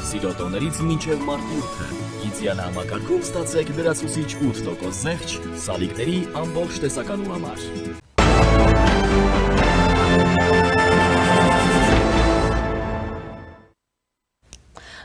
Սիրոտոներից մինչև մարտիրթը։ Գիծյանը համակարգում ստացեք լրացուցիչ 8% զեղչ սալիկների ամբողջ տեսականու համար։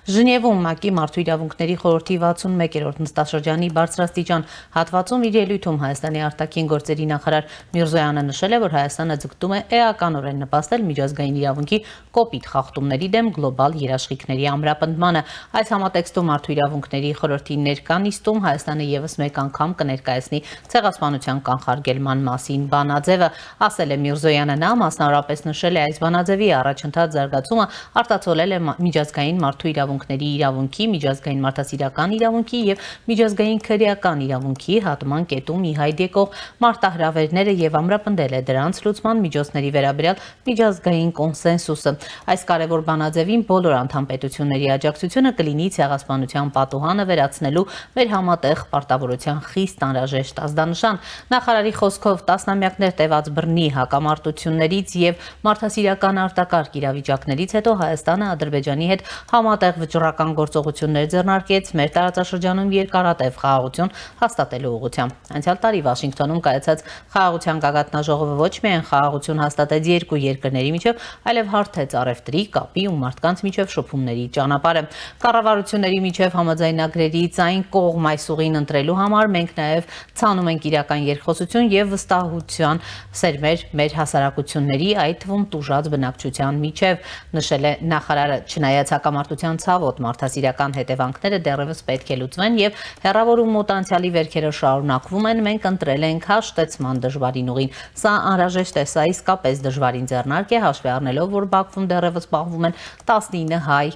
Ժնևում ՄԱԿ-ի Մարդու իրավունքների խորհրդի 61-րդ նստաշրջանի բարձրաստիճան հատվածում իր ելույթում Հայաստանի արտաքին գործերի նախարար Միրզոյանը նշել է, որ Հայաստանը ձգտում է էականորեն նպաստել միջազգային իրավունքի կոպիտ խախտումների դեմ գլոբալ երաշխիքների ամրապնդմանը։ Այս համատեքստում Մարդու իրավունքների խորհրդի ներկա նիստում Հայաստանը ևս մեկ անգամ կներկայացնի ցեղասպանության կանխարգելման մասին բանաձևը, ասել է Միրզոյանը։ Նա մասնավորապես նշել է այս բանաձևի առաջընթաց զարգացումը արտացոլել է միջազգային մարդու իրավունքների իրավունքի, միջազգային մարդասիրական իրավունքի եւ միջազգային քրեական իրավունքի հատման կետում ի հայտ եկող մարտահրավերները եւ ամրապնդել է դրանց լուծման միջոցների վերաբերյալ միջազգային կոնսենսուսը։ Այս կարևոր բանաձևին բոլոր անդամ պետությունների աջակցությունը կլինի ցեղասպանության պատուհանը վերացնելու մեր համատեղ պարտավորության խիստ անհրաժեշտ ազդանշան։ Նախարարի խոսքով տասնամյակներ տևած բռնի հակամարտություններից եւ մարդասիրական արտակարգ իրավիճակներից հետո Հայաստանը Ադրբեջանի հետ համատեղ վճռական գործողություններ ձեռնարկեց մեր տարածաշրջանում երկարատև խաղաղություն հաստատելու ուղղությամբ։ Անցյալ տարի Վաշինգտոնում կայացած խաղաղության գագաթնաժողովը ոչ միայն խաղաղություն հաստատեց երկու երկրների միջև, այլև հարթեց առևտրի, կապի ու մարդկանց միջև շփումների ճանապարհը։ Կառավարությունների միջև համաձայնագրերից այն կողմ այս ուղին ընտրելու համար մենք նաև ցանում ենք իրական երկխոսություն եւ վստահության սերմեր մեր հասարակությունների, այդ թվում տուժած բնակչության միջև, նշել է նախարարը։ Չնայած հակամարտության ցավոտ մարդասիրական հետևանքները դեռևս պետք է լուծվեն եւ հեռավոր ու մոտ անցյալի վերքերը շարունակվում են, մենք ընտրել ենք հաշտեցման դժվարին ուղին։ Սա անհրաժեշտ է, սա իսկապես դժվարին ձեռնարկ է, հաշվի առնելով, որ Բաքվում դեռևս պահվում են 19 հայ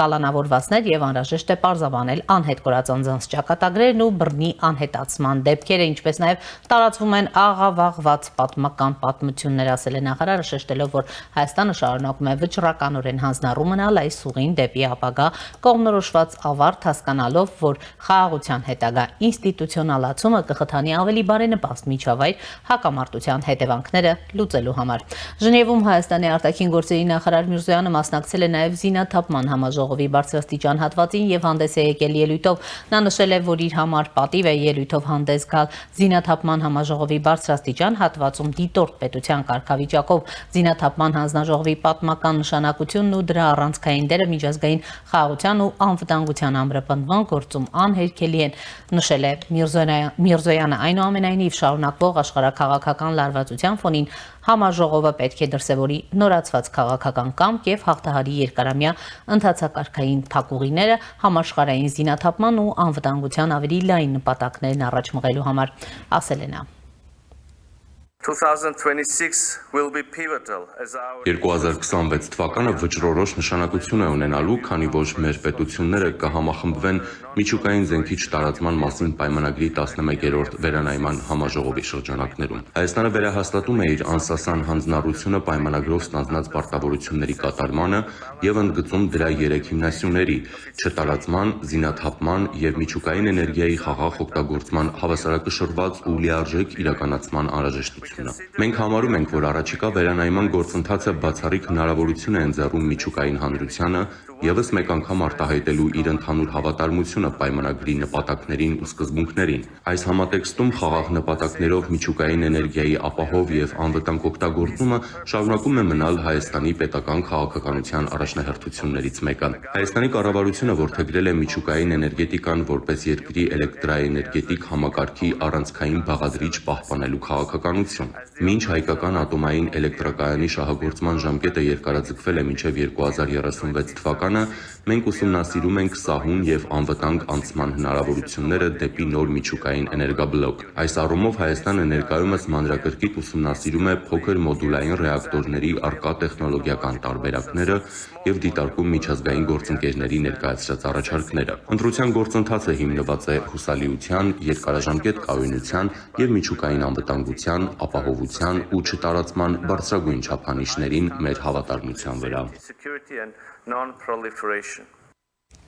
կալանավորվածներ եւ անհրաժեշտ է պարզաբանել անհետ կորած անձանց ճակատագրերն ու բռնի անհետացման դեպքերը, ինչպես նաեւ տարածվում են աղավաղված պատմական պատմություններ, ասել է նախարարը, շեշտելով, որ Հայաստանը շարունակում է վճռականորեն հանձնառու մնալ այս ուղին դեպի ապագա կողմնորոշված ավարտ, հասկանալով, որ խաղաղության հետագա ինստիտուցիոնալացումը կխթանի ավելի բարենպաստ միջավայր հակամարտության հետևանքները լուծելու համար։ Ժնևում Հայաստանի արտաքին գործերի նախարար Միրզոյանը մասնակցել է նաև զինաթափման համաժողովի բարձրաստիճան հատվածին եւ հանդես է եկել ելույթով։ Նա նշել է, որ իր համար պատիվ է ելույթով հանդես գալ զինաթափման համաժողովի բարձրաստիճան հատվածում դիտորդ պետության կարգավիճակով։ Զինաթափման հանձնաժողովի պատմական նշանակությունն ու դրա առանցքային դերը միջազգային խաղաղության ու անվտանգության ամրապնդման գործում անհերքելի են, նշել է Միրզոյանը։ Այնուամենայնիվ շարունակվող աշխարհաքաղաքական լարվածության ֆոնին համաժողովը պետք է դրսևորի նորացված քաղաքական կամք եւ հաղթահարի երկարամյա ընթացակարգային փակուղիները համաշխարհային զինաթափման ու անվտանգության ավելի լայն նպատակներն առաջ մղելու համար, ասել է նա։ 2026 թվականը վճռորոշ նշանակություն է ունենալու, քանի որ մեր պետությունները կհամախմբվեն միջուկային զենքի չտարածման մասին պայմանագրի 11-րդ վերանայման համաժողովի շրջանակներում։ Հայաստանը վերահաստատում է իր անսասան հանձնառությունը պայմանագրով ստանձնած պարտավորությունների կատարմանը եւ ընդգծում դրա 3 հիմնասյուների՝ չտարածման, զինաթափման եւ միջուկային էներգիայի խաղաղ օգտագործման հավասարակշռված ու լիարժեք իրականացման անհրաժեշտությունը։ Մենք համարում ենք, որ առաջիկա վերանայման գործընթացը բացառիկ հնարավորություն է ընձեռում միջուկային հանրությանը ևս մեկ անգամ արտահայտելու իր ընդհանուր հավատարմությունը պայմանագրի նպատակներին ու սկզբունքներին։ Այս համատեքստում խաղաղ նպատակներով միջուկային էներգիայի ապահով եւ անվտանգ օգտագործումը շարունակում է մնալ Հայաստանի պետական քաղաքականության առաջնահերթություններից մեկը։ Հայաստանի կառավարությունը որդեգրել է միջուկային էներգետիկան որպես երկրի էլեկտրաէներգետիկ համակարգի առանցքային բաղադրիչ պահպանելու քաղաքականություն։ Մինչ հայկական ատոմային էլեկտրակայանի շահագործման ժամկետը երկարաձգվել է մինչև 2036 թվականը, մենք ուսումնասիրում ենք սահուն եւ անվտանգ անցման հնարավորությունները դեպի նոր միջուկային էներգաբլոկ։ Այս առումով Հայաստանը ներկայումս մանրակրկիտ ուսումնասիրում է փոքր մոդուլային ռեակտորների առկա տեխնոլոգիական տարբերակները եւ դիտարկում միջազգային գործընկերների ներկայացրած առաջարկները։ Ընտրության գործընթացը հիմնված է հուսալիության, երկարաժամկետ կայունության եւ միջուկային անվտանգության, ապահովության ու չտարածման բարձրագույն չափանիշներին մեր հավատարմության վրա։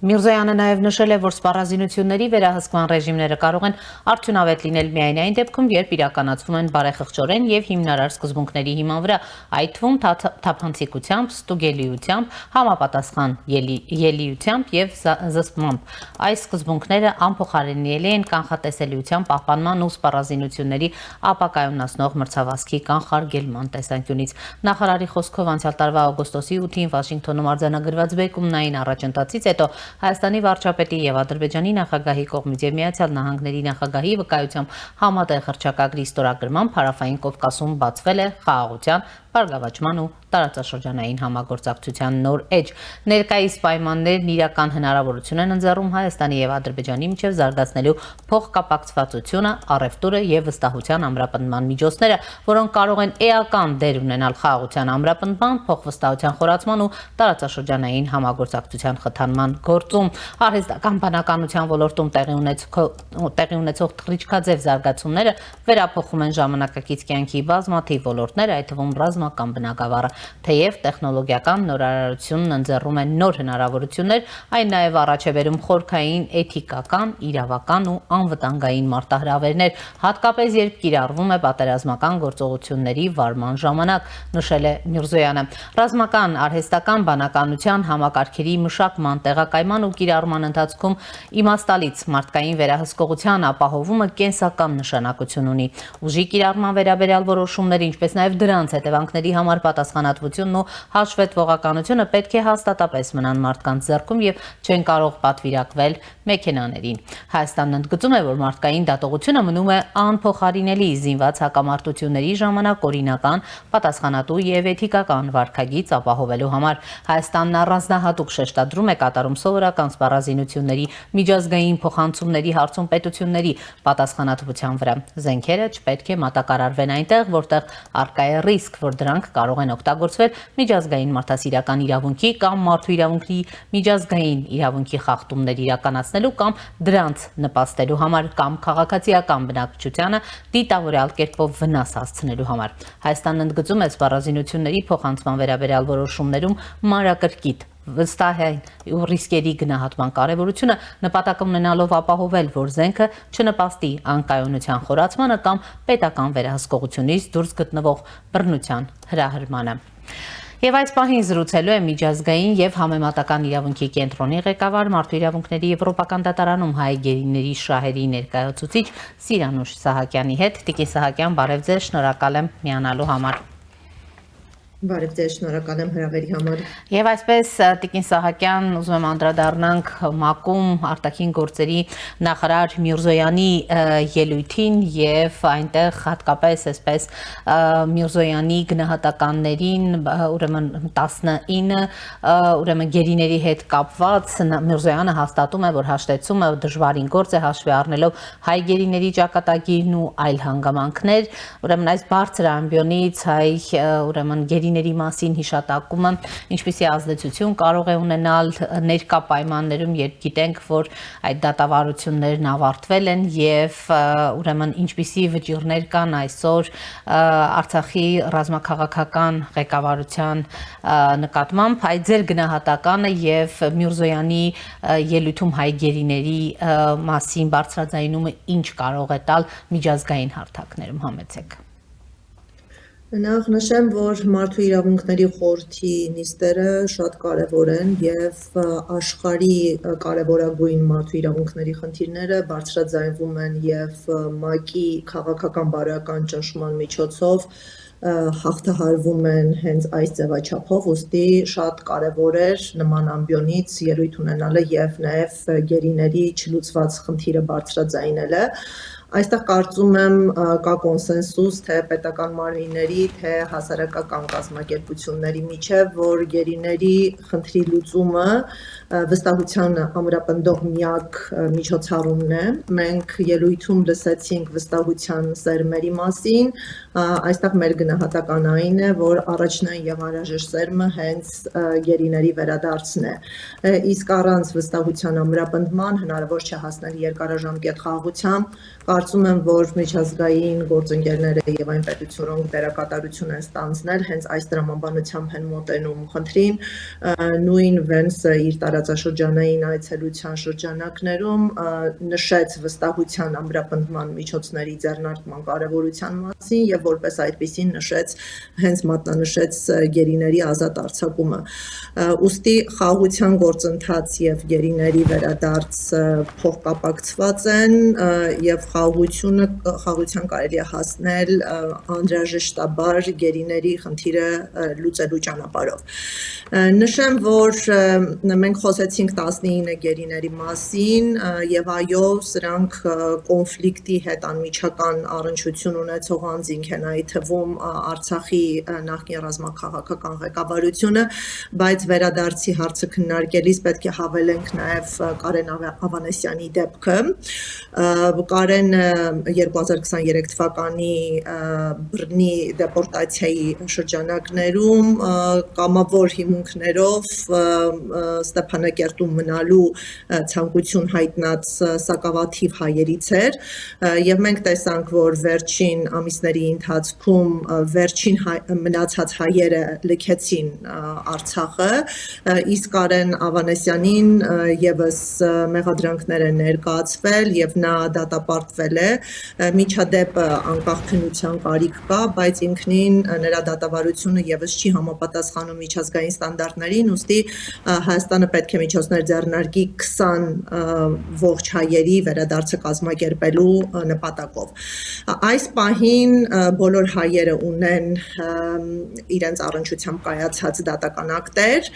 Միրզոյանը նաև նշել է, որ սպառազինությունների վերահսկման ռեժիմները կարող են արդյունավետ լինել միայն այն դեպքում, երբ իրականացվում են բարեխղճորեն եւ հիմնարար սկզբունքների հիման վրա, այդ թվում թափանցիկությամբ, ստուգելիությամբ, համապատասխան ելիությամբ եւ զսպմամբ։ Այս սկզբունքները անփոխարինելի են կանխատեսելիության, պահպանման ու սպառազինությունների ապակայունացնող մրցավազքի կանխարգելման տեսանկյունից։ Նախարարի խոսքով անցյալ տարվա օգոստոսի 8-ին Վաշինգտոնում արձանագրված բեկումնային առաջընթացից հետո Հայաստանի վարչապետի եւ Ադրբեջանի նախագահի կողմից եւ Միացյալ Նահանգների նախագահի վկայությամբ համատեղ հռչակագրի ստորագրմամբ Հարավային Կովկասում բացվել է խաղաղության, բարգավաճման ու տարածաշրջանային համագործակցության նոր էջ։ Ներկայիս պայմաններն իրական հնարավորություն են ընձեռում Հայաստանի եւ Ադրբեջանի միջև զարգացնելու փոխկապակցվածությունը, առևտուրը եւ վստահության ամրապնդման միջոցները, որոնք կարող են էական դեր ունենալ խաղաղության ամրապնդման, փոխվստահության խորացման ու տարածաշրջանային համագործակցության խթանման գործում։ Արհեստական բանականության ոլորտում տեղի ունեցող թռիչքաձև զարգացումները վերափոխում են ժամանակակից կյանքի բազմաթիվ ոլորտներ, այդ թվում ռազմական բնագավառը։ Թեև տեխնոլոգիական նորարարությունն ընձեռում է նոր հնարավորություններ, այն նաև առաջ է բերում խորքային, էթիկական, իրավական ու անվտանգային մարտահրավերներ, հատկապես երբ կիրառվում է պատերազմական գործողությունների վարման ժամանակ, նշել է Միրզոյանը։ Ռազմական, արհեստական բանականության համակարգերի մշակման, տեղակայման ու կիրառման ընթացքում իմաստալից մարդկային վերահսկողության ապահովումը կենսական նշանակություն ունի։ Ուժի կիրառման վերաբերյալ որոշումները, ինչպես նաև դրանց հետևանքների համար պատասխանատվությունն ու հաշվետվողականությունը պետք է հաստատապես մնան մարդկանց ձեռքում եւ չեն կարող պատվիրակվել մեքենաներին։ Հայաստանն ընդգծում է, որ մարդկային դատողությունը մնում է անփոխարինելի զինված հակամարտությունների ժամանակ օրինական, պատասխանատու եւ էթիկական վարքագիծ ապահովելու համար։ Հայաստանն առանձնահատուկ շեշտադրում է կատարում սովորական սպառազինությունների, միջազգային փոխանցումների հարցում պետությունների պատասխանատվության վրա։ Զենքերը չպետք է մատակարարվեն այնտեղ, որտեղ առկա է ռիսկ, որ դրանք կարող են օգտագործվել միջազգային մարդասիրական իրավունքի կամ մարդու իրավունքի միջազգային իրավունքի խախտումներ իրականացնելու կամ դրանց նպաստելու համար կամ քաղաքացիական բնակչությանը դիտավորյալ կերպով վնաս հասցնելու համար։ Հայաստանն ընդգծում է սպառազինությունների փոխանցման վերաբերյալ որոշումներում մանրակրկիտ վստահ ու ռիսկերի գնահատման կարևորությունը, նպատակ ունենալով ապահովել, որ զենքը չնպաստի անկայունության խորացմանը կամ պետական վերահսկողությունից դուրս գտնվող բռնության հրահրմանը։ Եվ այս պահին զրուցելու է միջազգային եւ համեմատական իրավունքի կենտրոնի ղեկավար, մարդու իրավունքների եվրոպական դատարանում հայ գերիների շահերի ներկայացուցիչ Սիրանուշ Սահակյանի հետ։ Տիկին Սահակյան, բարև ձեզ, շնորհակալ եմ միանալու համար։ Բարև ձեզ, շնորհակալ եմ հրավերի համար։ Եվ այսպես Տիկին Սահակյան, ուզում եմ անդրադառնանք ՄԱԿ-ում արտաքին գործերի նախարար Միրզոյանի ելույթին եւ այնտեղ հատկապես այսպես Միրզոյանի գնահատականներին, ուրեմն 19 ուրեմն գերիների հետ կապված Միրզոյանը հաստատում է, որ հաշտեցումը դժվարին գործ է հաշվի առնելով հայ գերիների ճակատագիրն ու այլ հանգամանքներ, ուրեմն այս բարձր ամբիոնից հայ ուրեմն գերիների մասին հիշատակումը ինչպիսի ազդեցություն կարող է ունենալ ներկա պայմաններում, երբ գիտենք, որ այդ դատավարություններն ավարտվել են եւ ուրեմն ինչպիսի վճիռներ կան այսօր Արցախի ռազմաքաղաքական ղեկավարության նկատմամբ, այդ ձեր գնահատականը եւ Միրզոյանի ելույթում հայ գերիների մասին բարձրաձայնումը ինչ կարող է տալ միջազգային հարթակներում, համեցեք։ Նախ նշեմ, որ մարդու իրավունքների խորհրդի նիստերը շատ կարևոր են եւ աշխարհի կարևորագույն մարդու իրավունքների խնդիրները բարձրաձայնվում են եւ ՄԱԿ-ի քաղաքական բարոյական ճնշման միջոցով հաղթահարվում են հենց այս ձևաչափով, ուստի շատ կարևոր էր նման ամբիոնից ելույթ ունենալը եւ նաեւ գերիների չլուծված խնդիրը բարձրաձայնելը։ Այստեղ կարծում եմ կա կոնսենսուս թե պետական մարմինների, թե հասարակական կազմակերպությունների միջև, որ գերիների խնդրի լուծումը վստահությանը ամրապնդող միակ միջոցառումն է։ Մենք ելույթում լսեցինք վստահության սերմերի մասին, այստեղ մեր գնահատական այն է, որ առաջնային եւ անհրաժեշտ սերմը հենց գերիների վերադարձն է։ Իսկ առանց վստահության ամրապնդման հնարավոր չէ հասնել երկարաժամկետ խաղաղության, Կարծում եմ, որ միջազգային գործընկերները եւ այն պետությունները, որոնք դերակատարություն են ստանձնել, հենց այս տրամաբանությամբ են մոտենում խնդրին, նույն Վենսը իր տարածաշրջանային այցելության շրջանակներում նշեց վստահության ամրապնդման միջոցների ձեռնարկման կարևորության մասին եւ որպես այդպիսին նշեց հենց մատնանշեց գերիների ազատ արձակումը։ Ուստի խաղաղության գործընթաց եւ գերիների վերադարձ փոխկապակցված են եւ խաղաղության կարելի է հասնել անհրաժեշտաբար գերիների խնդիրը լուծելու ճանապարհով։ Նշեմ, որ մենք խոսեցինք 19 գերիների մասին եւ այո, սրանք կոնֆլիկտի հետ անմիջական առնչություն ունեցող անձինք են, այդ թվում Արցախի նախկին ռազմաքաղաքական ղեկավարությունը, բայց վերադարձի հարցը քննարկելիս պետք է հավելենք նաեւ Կարեն Ավանեսյանի դեպքը։ Կարենը 2023 թվականի բռնի դեպորտացիայի շրջանակներում կամավոր հիմունքներով Ստեփանակերտում մնալու ցանկություն հայտնած սակավաթիվ հայերից էր եւ մենք տեսանք, որ վերջին ամիսների ընթացքում վերջին մնացած հայերը լքեցին Արցախը, իսկ Կարեն Ավանեսյանին եւս մեղադրանքներ են ներկայացվել եւ նա դատապարտվել է։ Միջադեպը անկախ քննության կարիք կա, բայց ինքնին նրա դատավարությունը եւս չի համապատասխանում միջազգային ստանդարտներին, ուստի Հայաստանը պետք է միջոցներ ձեռնարկի 20 ողջ հայերի վերադարձը կազմակերպելու նպատակով։ Այս պահին բոլոր հայերը ունեն իրենց առնչությամբ կայացած դատական ակտեր,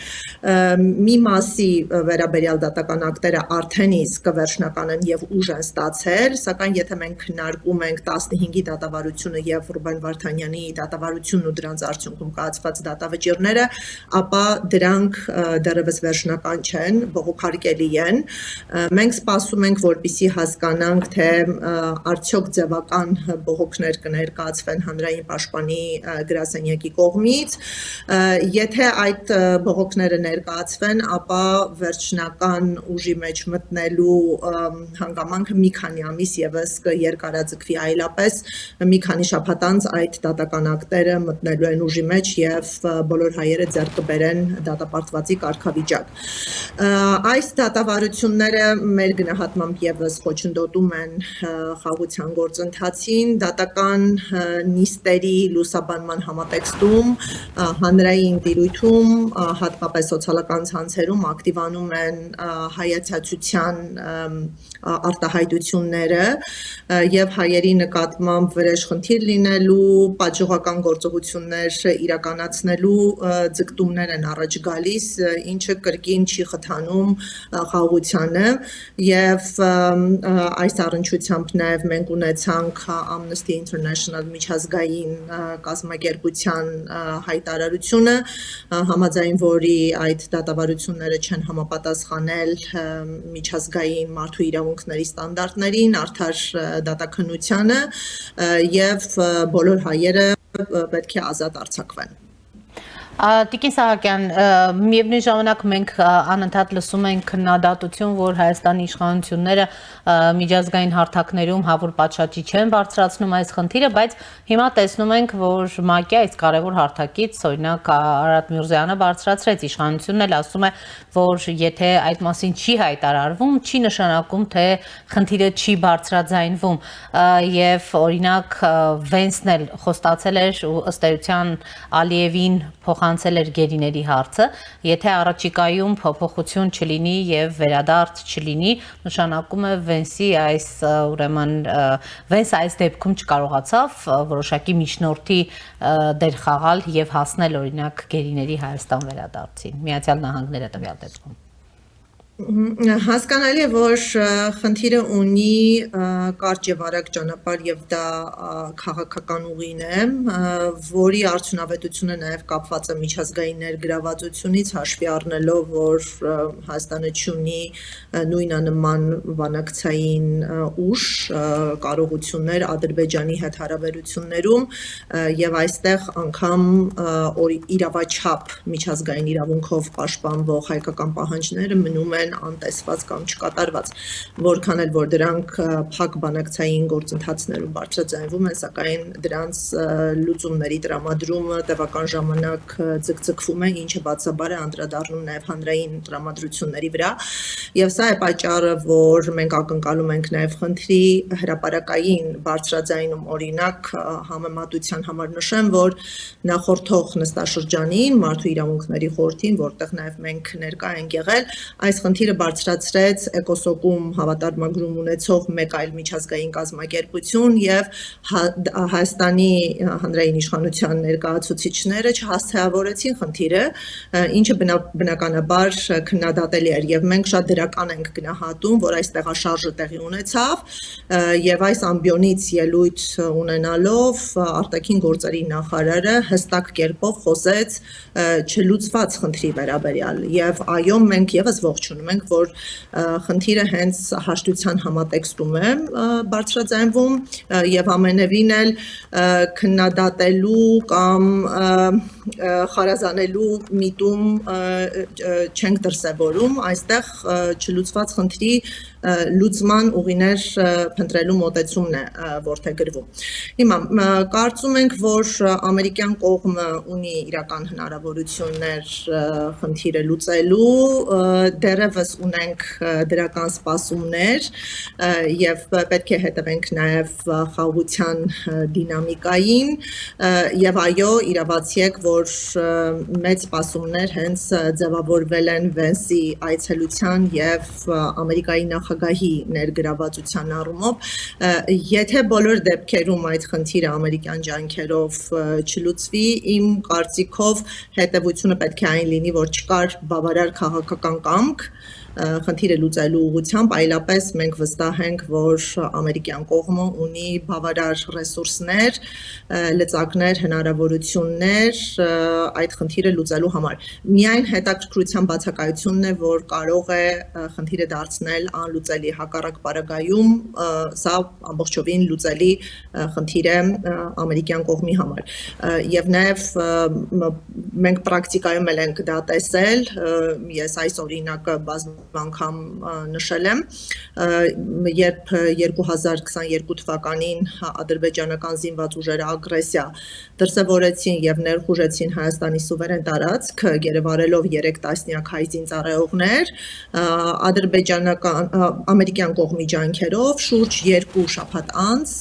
մի մասի վերաբերյալ դատական ակտերը արդեն իսկ կվերջնական են եւ ուժ են ստացել, սակայն եթե մենք քննարկում ենք 15-ի դատավարությունը եւ Ռուբեն Վարդանյանի դատավարությունն ու դրանց արդյունքում կայացված դատավճիռները, ապա դրանք դեռևս վերջնական չեն, բողոքարկելի են։ Մենք սպասում ենք, որպեսզի հասկանանք, թե արդյոք ձևական բողոքներ կներկայացվեն հանրային պաշտպանի գրասենյակի կողմից։ Եթե այդ բողոքները ներկայացվեն, ապա վերջնական ուժի մեջ մտնելու հանգամանքը մի քանի ամիս եւս կերկարաձգվի, այլապես մի քանի շաբաթ անց այդ դատական ակտերը մտնելու են ուժի մեջ եւ բոլոր հայերը ձեռք կբերեն դատապարտվածի կարգավիճակ։ Այս դատավարությունները մեր գնահատմամբ եւս խոչընդոտում են խաղաղության գործընթացին, դատական նիստերի լուսաբանման համատեքստում, հանրային տիրույթում, հատկապես սոցիալական ցանցերում ակտիվանում են հայացածության արտահայտությունները եւ հայերի նկատմամբ վրեժ խնդիր լինելու, պատժողական գործողություններ իրականացնելու ձգտումներ են առաջ գալիս, ինչը կրկին չի խթանում խաղաղությանը եւ այս առնչությամբ նաեւ մենք ունեցանք Amnesty International միջազգային կազմակերպության հայտարարությունը, համաձայն որի այդ դատավարությունները չեն համապատասխանել միջազգային մարդու իրավունքների ստանդարտներին, արդար դատաքննությանը եւ բոլոր հայերը պետք է ազատ արձակվեն։ Տիկին Սահակյան, միևնույն ժամանակ մենք անընդհատ լսում ենք քննադատություն, որ Հայաստանի իշխանությունները միջազգային հարթակներում հավուր պատշաճի չեն բարձրացնում այս խնդիրը, բայց հիմա տեսնում ենք, որ ՄԱԿ-ի այս կարևոր հարթակից, օրինակ Արարատ Միրզոյանը բարձրացրեց, իշխանությունն էլ ասում է, որ եթե այդ մասին չի հայտարարվում, չի նշանակում, թե խնդիրը չի բարձրաձայնվում, եւ օրինակ Վենսն էլ խոստացել էր ու ըստ էության Ալիևին փոխանցել էր գերիների հարցը, եթե առաջիկայում փոփոխություն չլինի եւ վերադարձ չլինի, նշանակում է Վենսի այս ուրեմն Վենսը այս դեպքում չկարողացավ որոշակի միջնորդի դեր խաղալ եւ հասնել օրինակ գերիների Հայաստան վերադարձին, Միացյալ Նահանգները տվյալ դեպքում։ Հասկանալի է, որ խնդիրը ունի կարճ եւ արագ ճանապարհ եւ դա քաղաքական ուղին է, որի արդյունավետությունը նաեւ կապված է միջազգային ներգրավվածությունից, հաշվի առնելով, որ Հայաստանը ունի նույնանման բանակցային ուժ, կարողություններ Ադրբեջանի հետ հարաբերություններում եւ այստեղ անգամ իրավաչափ միջազգային իրավունքով պաշտպանվող հայկական պահանջները մնում են են անտեսված կամ չկատարված, որքան էլ որ դրանք փակ բանակցային գործընթացներում բարձրաձայնվում են, սակայն դրանց լուծումների տրամադրումը տևական ժամանակ ձգձգվում է, ինչը բացաբար է անդրադառնում նաև հանրային տրամադրությունների վրա, եւ սա է պատճառը, որ մենք ակնկալում ենք նաև խնդրի հրապարակային բարձրաձայնում, օրինակ համեմատության համար նշեմ, որ նախորդող նստաշրջանին մարդու իրավունքների խորհրդին, որտեղ նաև մենք ներկա ենք եղել, այս խնդիրը բարձրացրեց ECOSOC-ում հավատարմագրում ունեցող մեկ այլ միջազգային կազմակերպություն եւ Հայաստանի հանրային իշխանության ներկայացուցիչները չհասցեավորեցին խնդիրը, ինչը բնականաբար քննադատելի էր եւ մենք շատ դրական ենք գնահատում, որ այս տեղաշարժը տեղի ունեցավ եւ այս ամբիոնից ելույթ ունենալով արտաքին գործերի նախարարը հստակ կերպով խոսեց չլուծված խնդրի վերաբերյալ եւ այո մենք եւս ողջունում ենք, որ խնդիրը հենց հաշտության համատեքստում է բարձրաձայնվում եւ ամենևին էլ քննադատելու կամ խարազանելու միտում չենք դրսևորում, այստեղ չլուծված խնդրի լուծման ուղիներ փնտրելու մոտեցումն է որդեգրվում։ Հիմա կարծում ենք, որ ամերիկյան կողմը ունի իրական հնարավորություններ խնդիրը լուծելու, դեռևս ունենք դրական սպասումներ եւ պետք է հետևենք նաեւ խաղաղության դինամիկային եւ այո, իրավացի եք, որ մեծ սպասումներ հենց ձևավորվել են Վենսի այցելության եւ Ամերիկայի նախագահի ներգրավվածության առումով, եթե բոլոր դեպքերում այդ խնդիրը ամերիկյան ջանքերով չլուծվի, իմ կարծիքով հետևությունը պետք է այն լինի, որ չկար բավարար քաղաքական կամք խնդիրը լուծելու ուղղությամբ, այլապես մենք վստահ ենք, որ ամերիկյան կողմը ունի բավարար ռեսուրսներ, լծակներ, հնարավորություններ այդ խնդիրը լուծելու համար։ Միայն հետաքրքրության բացակայությունն է, որ կարող է խնդիրը դարձնել անլուծելի, հակառակ պարագայում սա ամբողջովին լուծելի խնդիր է ամերիկյան կողմի համար։ Եվ նաև մենք պրակտիկայում էլ ենք դա տեսել, ես այս օրինակը անգամ նշել եմ, երբ 2022 թվականին ադրբեջանական զինված ուժերը ագրեսիա դրսևորեցին եւ ներխուժեցին Հայաստանի սուվերեն տարածք, գերեվարելով 3 տասնյակ հայ զինծառայողներ, ամերիկյան կողմի ջանքերով շուրջ 2 շաբաթ անց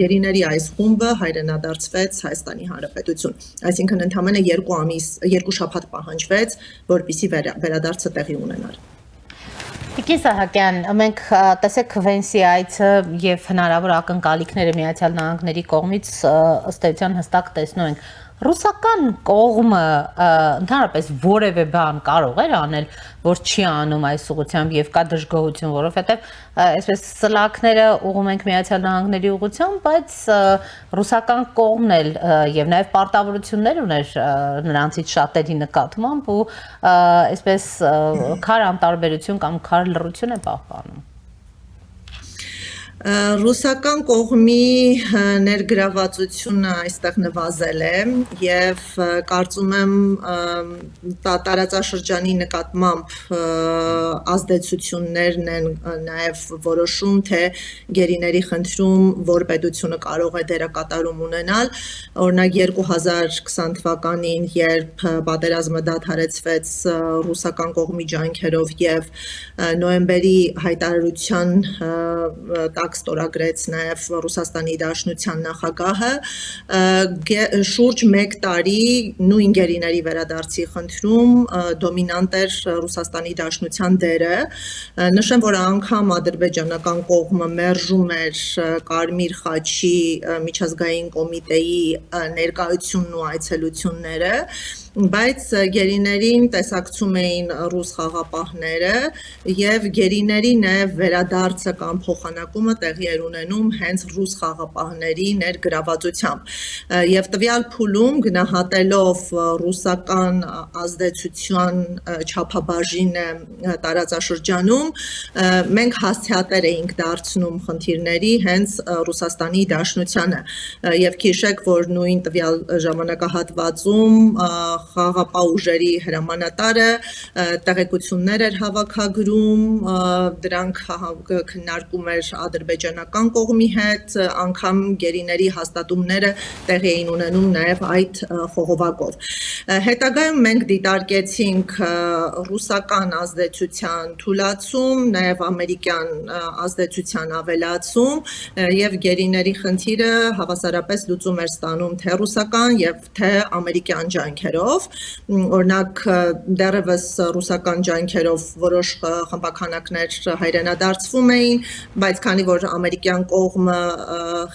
գերիների այս խումբը հայրենադարձվեց Հայաստանի Հանրապետություն։ Այսինքն ընդամենը 2 շաբաթ պահանջվեց, որպեսզի վերադարձը տեղի ունենար։ Տիկին Սահակյան, մենք տեսեք Վենսի այցը եւ հնարավոր ակնկալիքները Միացյալ Նահանգների կողմից ըստ էության հստակ տեսնում ենք։ Ռուսական կողմը ընդհանրապես որևէ բան կարող էր անել, որ չի անում այս ուղղությամբ եւ կա դժգոհություն, որովհետեւ այսպես սլաքները ուղում ենք Միացյալ Նահանգների ուղղությամբ, բայց ռուսական կողմն էլ եւ նաեւ պարտավորություններ ուներ նրանցից շատերի նկատմամբ ու այսպես քար անտարբերություն կամ քար լռություն է պահպանում։ Ռուսական կողմի ներգրավվածությունը այստեղ նվազել է եւ կարծում եմ տարածաշրջանի նկատմամբ ազդեցություններն են նաեւ որոշում, թե գերիների խնդրում որ պետությունը կարող է դերակատարում ունենալ, օրինակ 2020 թվականին, երբ պատերազմը դադարեցվեց ռուսական կողմի ջանքերով եւ նոյեմբերի հայտարարության ստորագրեց նաև Ռուսաստանի Դաշնության նախագահը շուրջ 1 տարի նույն գերիների վերադարձի խնդրում դոմինանտ էր Ռուսաստանի Դաշնության դերը։ Նշեմ, որ անգամ ադրբեջանական կողմը մերժում էր Կարմիր խաչի միջազգային կոմիտեի ներկայությունն ու այցելությունները, բայց գերիներին տեսակցում էին ռուս խաղապահները եւ գերիների նաեւ վերադարձը կամ փոխանակումը տեղի էր ունենում հենց ռուս խաղապահների ներգրավվածությամբ եւ տվյալ փուլում գնահատելով ռուսական ազդեցության չափաբաժինը տարածաշրջանում մենք հասցեատեր էինք դարձնում խնդիրների հենց Ռուսաստանի Դաշնությանը եւ քիշեք, որ նույն տվյալ ժամանակահատվածում խաղաղապահ ուժերի հրամանատարը տեղեկություններ էր հավաքագրում, դրանք քննարկում էր ադրբեջանական կողմի հետ, անգամ գերիների հաստատումները տեղի էին ունենում նաև այդ խողովակով։ Հետագայում մենք դիտարկեցինք ռուսական ազդեցության թուլացում, նաև ամերիկյան ազդեցության ավելացում եւ գերիների խնդիրը հավասարապես լուծում էր ստանում թե ռուսական եւ թե ամերիկյան ջանքերով։ Օրինակ դեռևս ռուսական ջանքերով որոշ խմբականակներ հայրենադարձվում էին, բայց քանի որ ամերիկյան կողմը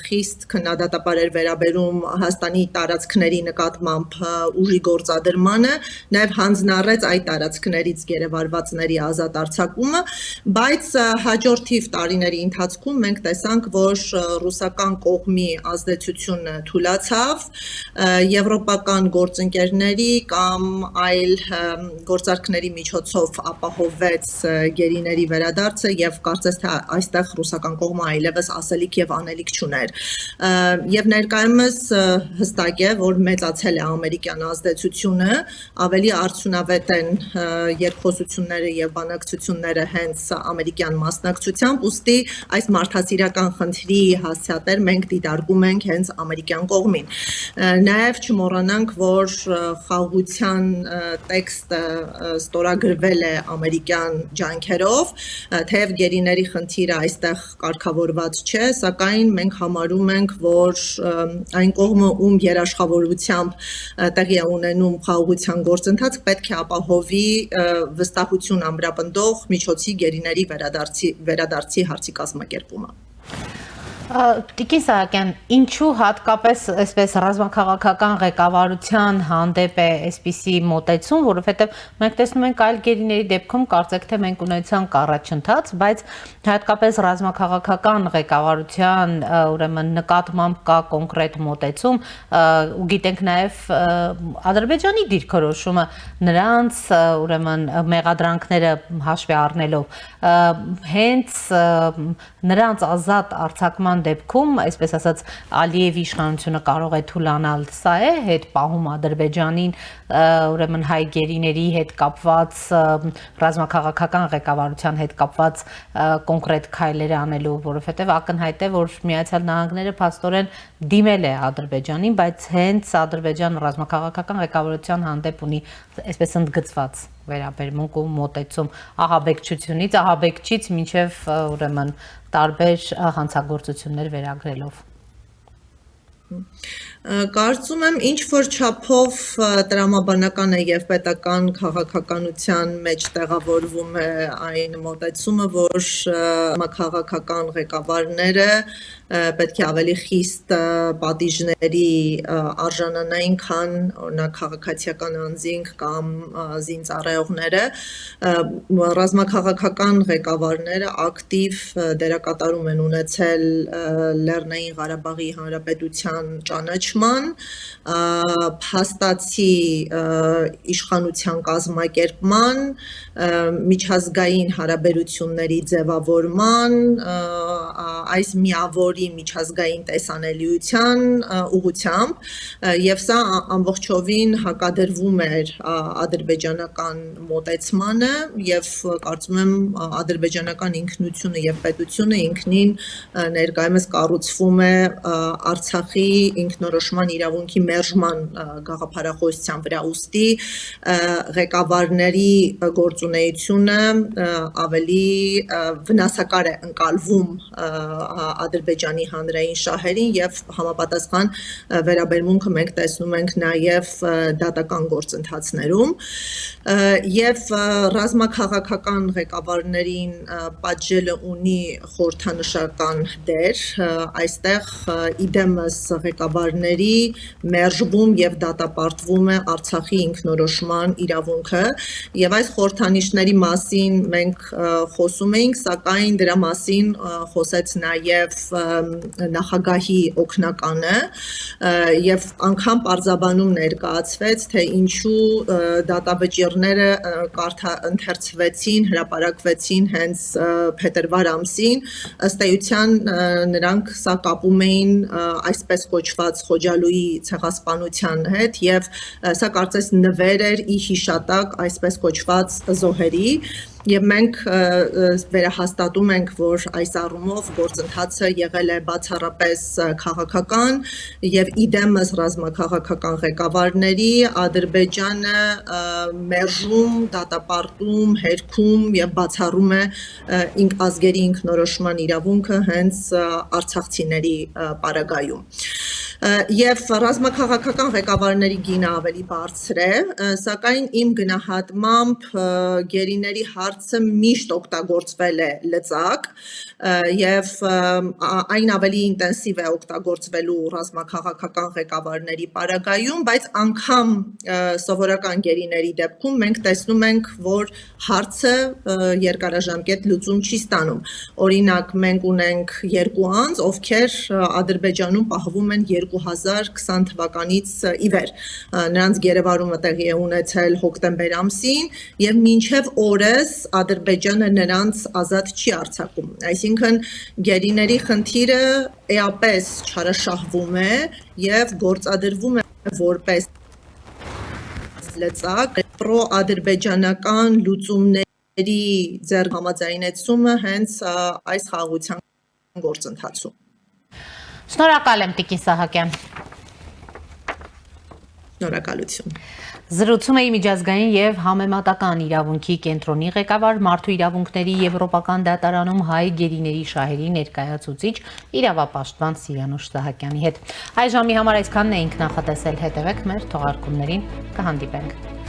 խիստ քննադատաբար էր վերաբերում Հայաստանի տարածքների նկատմամբ ուժի գործադրմանը, նաև հանձնառեց այդ տարածքներից գերեվարվածների ազատ արձակումը, բայց հաջորդիվ տարիների ընթացքում մենք տեսանք, որ ռուսական կողմի ազդեցությունը թուլացավ, եվրոպական գործընկերների կամ այլ գործարքների միջոցով ապահովվեց գերիների վերադարձը եւ կարծես թե այստեղ ռուսական կողմը այլևս ասելիք եւ անելիք չուներ։ Եվ ներկայումս հստակ է, որ մեծացել է ամերիկյան ազդեցությունը, ավելի արդյունավետ են երկխոսությունները եւ բանակցությունները հենց ամերիկյան մասնակցությամբ, ուստի այս մարդասիրական խնդրի հասցեատեր մենք դիտարկում ենք հենց ամերիկյան կողմին։ Նաև չմոռանանք, որ խաղաղության տեքստը ստորագրվել է ամերիկյան ջանքերով, թեև գերիների խնդիրը այստեղ կարգավորված չէ, սակայն մենք համարում ենք, որ այն կողմը, ում երաշխավորությամբ տեղի է ունենում խաղաղության գործընթաց, պետք է ապահովի վստահություն ամրապնդող միջոցի գերիների վերադարձի հարցի կազմակերպումը։ Տիկին Սահակյան, ինչու հատկապես այսպես ռազմաքաղաքական ղեկավարության հանդեպ է այսպիսի մոտեցում, որովհետև մենք տեսնում ենք այլ գերիների դեպքում կարծեք թե մենք ունեցանք առաջընթաց, բայց հատկապես ռազմաքաղաքական ղեկավարության ուրեմն նկատմամբ կա կոնկրետ մոտեցում, ու գիտենք նաև Ադրբեջանի դիրքորոշումը նրանց ուրեմն մեղադրանքները հաշվի առնելով, հենց նրանց ազատ արձակման դեպքում, այսպես ասած, Ալիևի իշխանությունը կարող է թուլանալ, սա է հետ պահում Ադրբեջանին, ուրեմն հայ գերիների հետ կապված ռազմաքաղաքական ղեկավարության հետ կապված կոնկրետ քայլեր անելու, որովհետև ակնհայտ է, որ Միացյալ Նահանգները փաստորեն դիմել է Ադրբեջանին, բայց հենց Ադրբեջան ռազմաքաղաքական ղեկավարության հանդեպ ունի այսպես ընդգծված վերաբերմունք ու մոտեցում ահաբեկչությունից, ահաբեկչից մինչև ուրեմն տարբեր հանցագործություններ վերագրելով։ Կարծում եմ ինչ որ չափով տրամաբանական է եւ պետական քաղաքականության մեջ տեղավորվում է այն մոտեցումը, որ քաղաքական ղեկավարները պետք է ավելի խիստ պատիժների արժանանային, քան օրինակ քաղաքացիական անձինք կամ զինծառայողները, ռազմաքաղաքական ղեկավարները ակտիվ դերակատարում են ունեցել Լեռնային Ղարաբաղի Հանրապետության ճանաչման, փաստացի իշխանության կազմակերպման, միջազգային հարաբերությունների ձևավորման, այս միավորի միջազգային տեսանելիության ուղղությամբ, եւ սա ամբողջովին հակադրվում էր ադրբեջանական մոտեցմանը եւ կարծում եմ ադրբեջանական ինքնությունը եւ պետությունը ինքնին ներկայումս կառուցվում է Արցախի ինքնորոշման իրավունքի մերժման գաղափարախոսության վրա, ուստի ղեկավարների գործունեությունը ավելի վնասակար է ընկալվում Ադրբեջանի հանրային շահերին եւ համապատասխան վերաբերմունքը մենք տեսնում ենք նաեւ դատական գործընթացներում եւ ռազմաքաղաքական ղեկավարներին պատժելը ունի խորհրդանշական դեր, այստեղ իդեմս ղեկավարների մերժվում եւ դատապարտվում է Արցախի ինքնորոշման իրավունքը եւ այս խորհրդանիշների մասին մենք խոսում էինք, սակայն դրա մասին խոսեց նաեւ նախագահի օգնականը եւ անգամ պարզաբանում ներկայացվեց, թե ինչու դատավճիռները ընթերցվեցին, հրապարակվեցին հենց փետրվար ամսին, ըստ էության նրանք սա կապում էին այսպես կոչված Խոջալույի ցեղասպանության հետ եւ սա կարծես նվեր էր ի հիշատակ այսպես կոչված զոհերի եւ մենք վերահաստատում ենք, որ այս առումով գործընթացը եղել է բացառապես քաղաքական եւ իդեմս ռազմաքաղաքական ղեկավարների Ադրբեջանը մերժում, դատապարտում, հերքում եւ բացառում է ազգերի ինքնորոշման իրավունքը հենց արցախցիների պարագայում։ Եվ ռազմաքաղաքական ղեկավարների գինը ավելի բարձր է, սակայն իմ գնահատմամբ գերիների հարցը միշտ օգտագործվել է լծակ եւ այն ավելի ինտենսիվ է օգտագործվելու ռազմաքաղաքական ղեկավարների պարագայում, բայց անգամ սովորական գերիների դեպքում մենք տեսնում ենք, որ հարցը երկարաժամկետ լուծում չի ստանում։ Օրինակ, մենք ունենք երկու անձ, ովքեր Ադրբեջանում պահվում են 2020 թվականից ի վեր։ Նրանց գերեվարումը տեղի է ունեցել հոկտեմբեր ամսին եւ մինչեւ օրս Ադրբեջանը նրանց ազատ չի արձակում։ Այսինքն գերիների խնդիրը էապես չարաշահվում է եւ գործադրվում է որպես լծակ պրոադրբեջանական լուծումների ձեռք համաձայնեցումը հենց այս խաղաղության գործընթացում։ Շնորհակալ եմ Տիկին Սահակյան։ Շնորհակալություն։ Զրուցում էի միջազգային եւ համեմատական իրավունքի կենտրոնի ղեկավար Մարդու իրավունքների եվրոպական դատարանում հայ գերիների շահերի ներկայացուցիչ իրավապաշտպան Սիրանուշ Սահակյանի հետ։ Այս ժամի համար այսքանն էինք նախատեսել, հետևեք մեր թողարկումներին, կհանդիպենք։